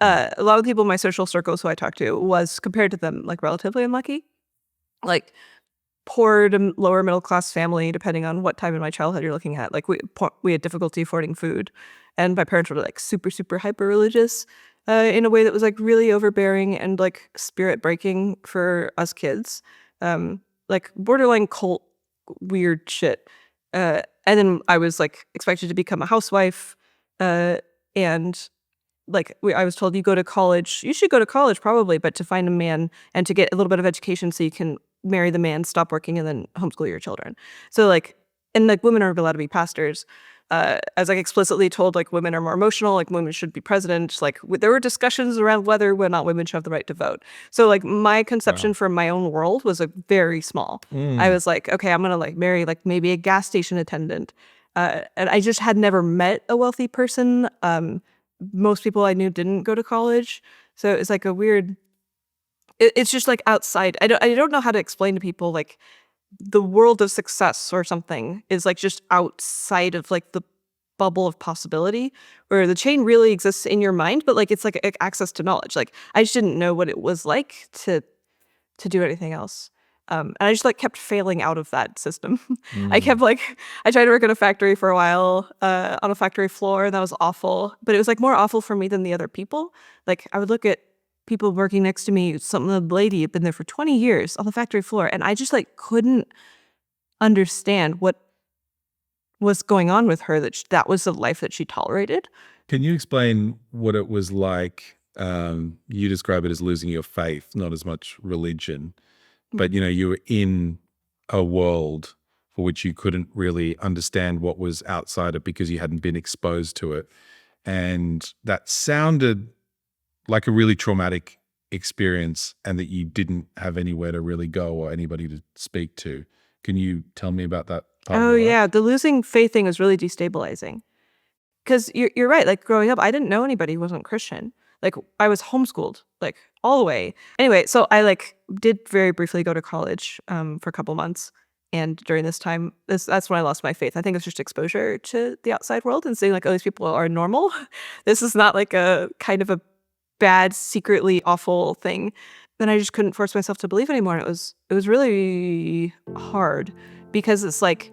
a lot of people in my social circles who I talked to was compared to them like relatively unlucky, like poor to lower middle class family, depending on what time in my childhood you're looking at. Like we had difficulty affording food, and my parents were like super super hyper religious, in a way that was like really overbearing and like spirit breaking for us kids, like borderline cult weird shit. And then I was like expected to become a housewife, and like I was told, you go to college, you should go to college probably, but to find a man and to get a little bit of education so you can marry the man, stop working, and then homeschool your children. So like, and like women aren't allowed to be pastors. As like explicitly told, like women are more emotional, like women should be president. Like there were discussions around whether or not women should have the right to vote. So like my conception for my own world was like very small. I was like, okay, I'm gonna like marry like maybe a gas station attendant. And I just had never met a wealthy person. Most people I knew didn't go to college. So it's like a weird, it's just like outside. I don't know how to explain to people like the world of success or something is like just outside of like the bubble of possibility, where the chain really exists in your mind, but like it's like access to knowledge. Like I just didn't know what it was like to do anything else. And I just like kept failing out of that system. I kept like, I tried to work at a factory for a while, on a factory floor, and that was awful. But it was like more awful for me than the other people. Like I would look at people working next to me, the lady had been there for 20 years on the factory floor, and I just like couldn't understand what was going on with her, that was the life that she tolerated. Can you explain what it was like? You describe it as losing your faith, not as much religion, but you were in a world for which you couldn't really understand what was outside it because you hadn't been exposed to it. And that sounded like a really traumatic experience, and that you didn't have anywhere to really go or anybody to speak to. Can you tell me about that part of Oh your life? yeah, the losing faith thing was really destabilizing. Because you're right, like growing up, I didn't know anybody who wasn't Christian. Like I was homeschooled, like all the way. Anyway, so I like did very briefly go to college for a couple months. And during this time, that's when I lost my faith. I think it's just exposure to the outside world and seeing like, oh, these people are normal. This is not like a kind of a bad, secretly awful thing. Then I just couldn't force myself to believe anymore. And it was really hard, because it's like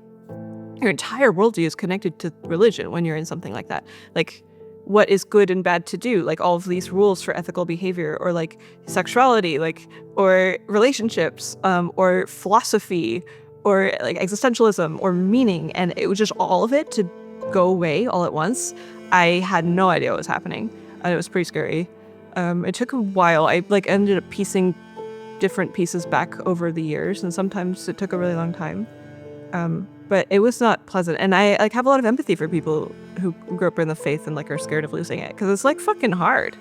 your entire worldview is connected to religion when you're in something like that. Like what is good and bad to do, like all of these rules for ethical behavior, or like sexuality, like, or relationships, or philosophy, or like existentialism or meaning. And it was just all of it to go away all at once. I had no idea what was happening, and it was pretty scary. It took a while. I like ended up piecing different pieces back over the years, and sometimes it took a really long time. But it was not pleasant. And I like have a lot of empathy for people who grew up in the faith and like are scared of losing it, because it's like fucking hard.